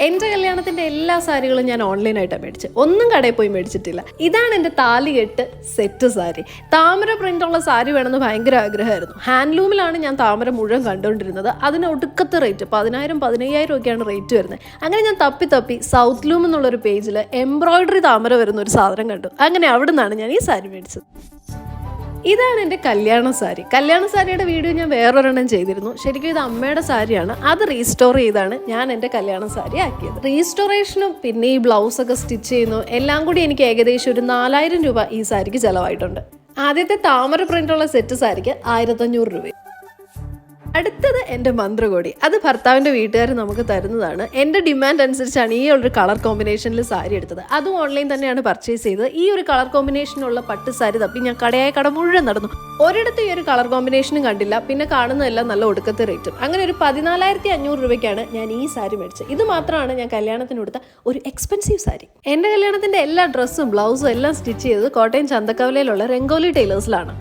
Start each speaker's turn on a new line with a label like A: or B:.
A: എൻ്റെ കല്യാണത്തിൻ്റെ എല്ലാ സാരികളും ഞാൻ ഓൺലൈനായിട്ടാണ് മേടിച്ചത്. ഒന്നും കടയിൽ പോയി മേടിച്ചിട്ടില്ല. ഇതാണ് എൻ്റെ താലികെട്ട് സെറ്റ് സാരി. താമര പ്രിൻ്റുള്ള സാരി വേണമെന്ന് ഭയങ്കര ആഗ്രഹമായിരുന്നു. ഹാൻഡ്ലൂമിലാണ് ഞാൻ താമര മുഴുവൻ കണ്ടുകൊണ്ടിരുന്നത്. അതിന് ഒടുക്കത്തെ റേറ്റ് 10,000 15,000 ഒക്കെയാണ് റേറ്റ് വരുന്നത്. അങ്ങനെ ഞാൻ തപ്പി സൗത്ത് ലൂം എന്നുള്ളൊരു പേജിൽ എംബ്രോയിഡറി താമര വരുന്ന ഒരു സാധനം കണ്ടു. അങ്ങനെ അവിടെ നിന്നാണ് ഞാൻ ഈ സാരി മേടിച്ചത്. ഇതാണ് എൻ്റെ കല്യാണ സാരി. കല്യാണ സാരിയുടെ വീഡിയോ ഞാൻ വേറൊരെണ്ണം ചെയ്തിരുന്നു. ശരിക്കും ഇത് അമ്മയുടെ സാരിയാണ്. അത് റീസ്റ്റോർ ചെയ്താണ് ഞാൻ എൻ്റെ കല്യാണ സാരി ആക്കിയത്. റീസ്റ്റോറേഷനും പിന്നെ ഈ ബ്ലൗസൊക്കെ സ്റ്റിച്ച് ചെയ്യുന്നു എല്ലാം കൂടി എനിക്ക് ഏകദേശം ഒരു 4,000 രൂപ ഈ സാരിക്ക് ചിലവായിട്ടുണ്ട്. ആദ്യത്തെ താമര പ്രിൻ്റുള്ള സെറ്റ് സാരിക്ക് 1,500 രൂപ. അടുത്തത് എൻ്റെ മന്ത്രകോടി. അത് ഭർത്താവിൻ്റെ വീട്ടുകാർ നമുക്ക് തരുന്നതാണ്. എൻ്റെ ഡിമാൻഡ് അനുസരിച്ചാണ് ഈ ഒരു കളർ കോമ്പിനേഷനിൽ സാരി എടുത്തത്. അതും ഓൺലൈൻ തന്നെയാണ് പർച്ചേസ് ചെയ്തത്. ഈ ഒരു കളർ കോമ്പിനേഷനുള്ള പട്ട് സാരി തപ്പി ഞാൻ കട മുഴുവൻ നടന്നു. ഒരിടത്ത് ഈ ഒരു കളർ കോമ്പിനേഷനും കണ്ടില്ല. പിന്നെ കാണുന്നതെല്ലാം നല്ല ഒടുക്കത്തെ റേറ്റും. അങ്ങനെ ഒരു 14,500 രൂപയ്ക്കാണ് ഞാൻ ഈ സാരി മേടിച്ചത്. ഇത് മാത്രമാണ് ഞാൻ കല്യാണത്തിന് കൊടുത്ത ഒരു എക്സ്പെൻസീവ് സാരി. എൻ്റെ കല്യാണത്തിൻ്റെ എല്ലാ ഡ്രസ്സും ബ്ലൗസും എല്ലാം സ്റ്റിച്ച് ചെയ്തത് കോട്ടയം ചന്തക്കവലയിലുള്ള രംഗോലി ടൈലേഴ്സിലാണ്.